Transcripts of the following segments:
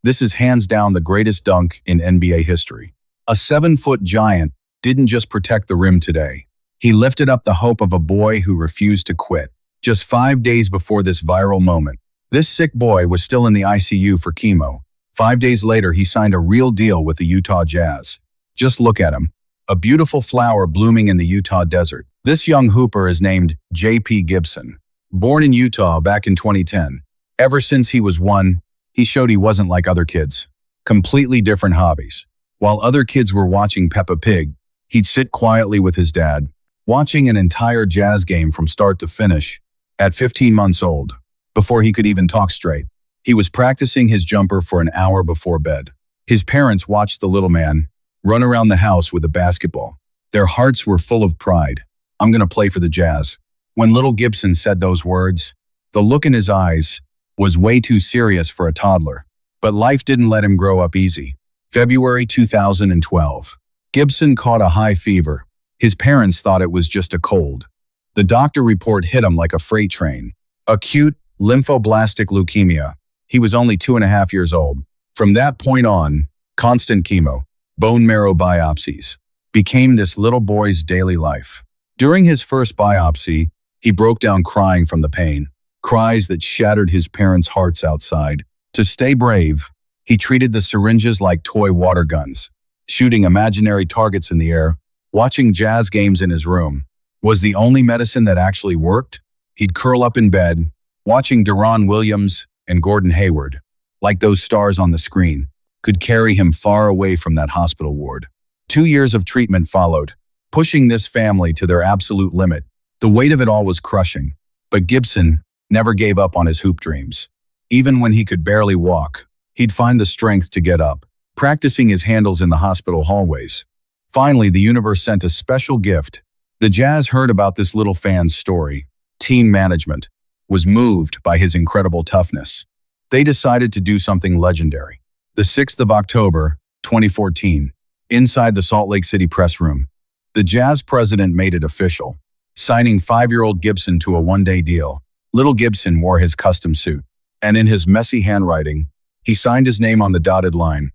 This is hands down the greatest dunk in NBA history. A 7-foot giant didn't just protect the rim today. He lifted up the hope of a boy who refused to quit. Just 5 days before this viral moment, this sick boy was still in the ICU for chemo. 5 days later, he signed a real deal with the Utah Jazz. Just look at him. A beautiful flower blooming in the Utah desert. This young hooper is named JP Gibson. Born in Utah back in 2010. Ever since he was 1, he showed he wasn't like other kids. Completely different hobbies. While other kids were watching Peppa Pig, he'd sit quietly with his dad, watching an entire Jazz game from start to finish. At 15 months old, before he could even talk straight, he was practicing his jumper for an hour before bed. His parents watched the little man run around the house with a basketball. Their hearts were full of pride. "I'm going to play for the Jazz." When little Gibson said those words, the look in his eyes was way too serious for a toddler. But life didn't let him grow up easy. February 2012. Gibson caught a high fever. His parents thought it was just a cold. The doctor report hit him like a freight train. Acute lymphoblastic leukemia. He was only 2.5 years old. From that point on, constant chemo, bone marrow biopsies, became this little boy's daily life. During his first biopsy, he broke down crying from the pain, cries that shattered his parents' hearts outside. To stay brave, he treated the syringes like toy water guns, shooting imaginary targets in the air. Watching Jazz games in his room was the only medicine that actually worked. He'd curl up in bed, watching Deron Williams and Gordon Hayward, like those stars on the screen, could carry him far away from that hospital ward. 2 years of treatment followed, pushing this family to their absolute limit. The weight of it all was crushing, but Gibson never gave up on his hoop dreams. Even when he could barely walk, he'd find the strength to get up, practicing his handles in the hospital hallways. Finally, the universe sent a special gift. The Jazz heard about this little fan's story. Team management was moved by his incredible toughness. They decided to do something legendary. The 6th of October, 2014, inside the Salt Lake City press room, the Jazz president made it official, signing 5-year-old Gibson to a 1-day deal. Little Gibson wore his custom suit, and in his messy handwriting, he signed his name on the dotted line.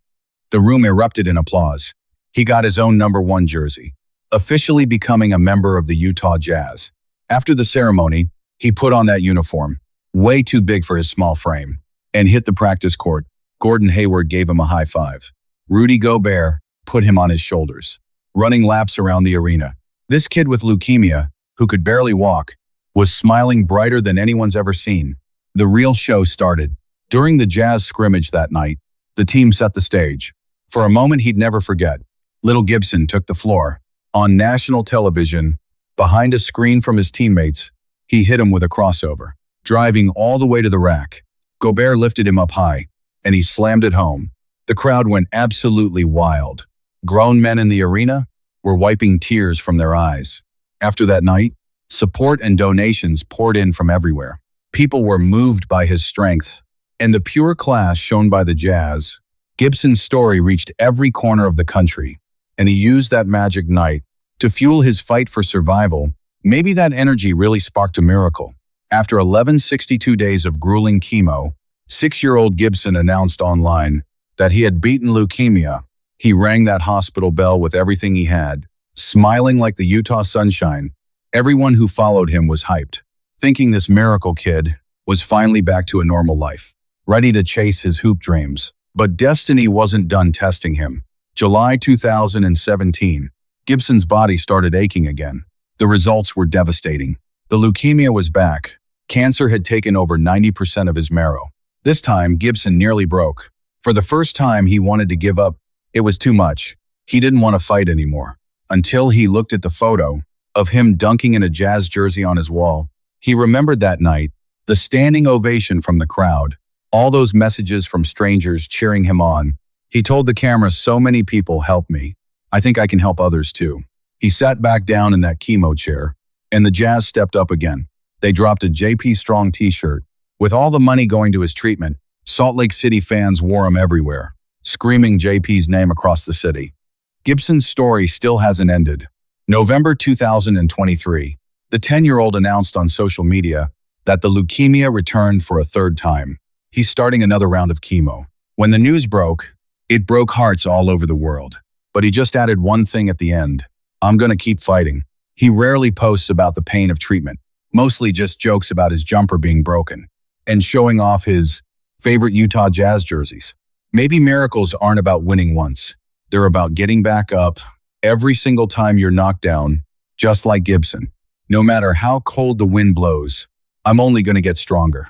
The room erupted in applause. He got his own number 1 jersey, officially becoming a member of the Utah Jazz. After the ceremony, he put on that uniform, way too big for his small frame, and hit the practice court. Gordon Hayward gave him a high five. Rudy Gobert put him on his shoulders, running laps around the arena. This kid with leukemia, who could barely walk, was smiling brighter than anyone's ever seen. The real show started. During the Jazz scrimmage that night, the team set the stage. For a moment he'd never forget, little Gibson took the floor. On national television, behind a screen from his teammates, he hit him with a crossover, driving all the way to the rack. Gobert lifted him up high, and he slammed it home. The crowd went absolutely wild. Grown men in the arena were wiping tears from their eyes. After that night, support and donations poured in from everywhere. People were moved by his strength and the pure class shown by the Jazz. Gibson's story reached every corner of the country, and he used that magic night to fuel his fight for survival. Maybe that energy really sparked a miracle. After 1162 days of grueling chemo, 6-year-old Gibson announced online that he had beaten leukemia. He rang that hospital bell with everything he had, smiling like the Utah sunshine. Everyone who followed him was hyped, thinking this miracle kid was finally back to a normal life, ready to chase his hoop dreams. But destiny wasn't done testing him. July 2017, Gibson's body started aching again. The results were devastating. The leukemia was back. Cancer had taken over 90% of his marrow. This time, Gibson nearly broke. For the first time, he wanted to give up. It was too much. He didn't want to fight anymore. Until he looked at the photo of him dunking in a Jazz jersey on his wall. He remembered that night, the standing ovation from the crowd, all those messages from strangers cheering him on. He told the camera, "So many people helped me. I think I can help others too." He sat back down in that chemo chair, and the Jazz stepped up again. They dropped a JP Strong t-shirt. With all the money going to his treatment, Salt Lake City fans wore him everywhere, screaming JP's name across the city. Gibson's story still hasn't ended. November 2023, the 10-year-old announced on social media that the leukemia returned for a third time. He's starting another round of chemo. When the news broke, it broke hearts all over the world. But he just added one thing at the end. I'm gonna keep fighting. He rarely posts about the pain of treatment, mostly just jokes about his jumper being broken and showing off his favorite Utah Jazz jerseys. Maybe miracles aren't about winning once. They're about getting back up every single time you're knocked down, just like Gibson. No matter how cold the wind blows, I'm only going to get stronger.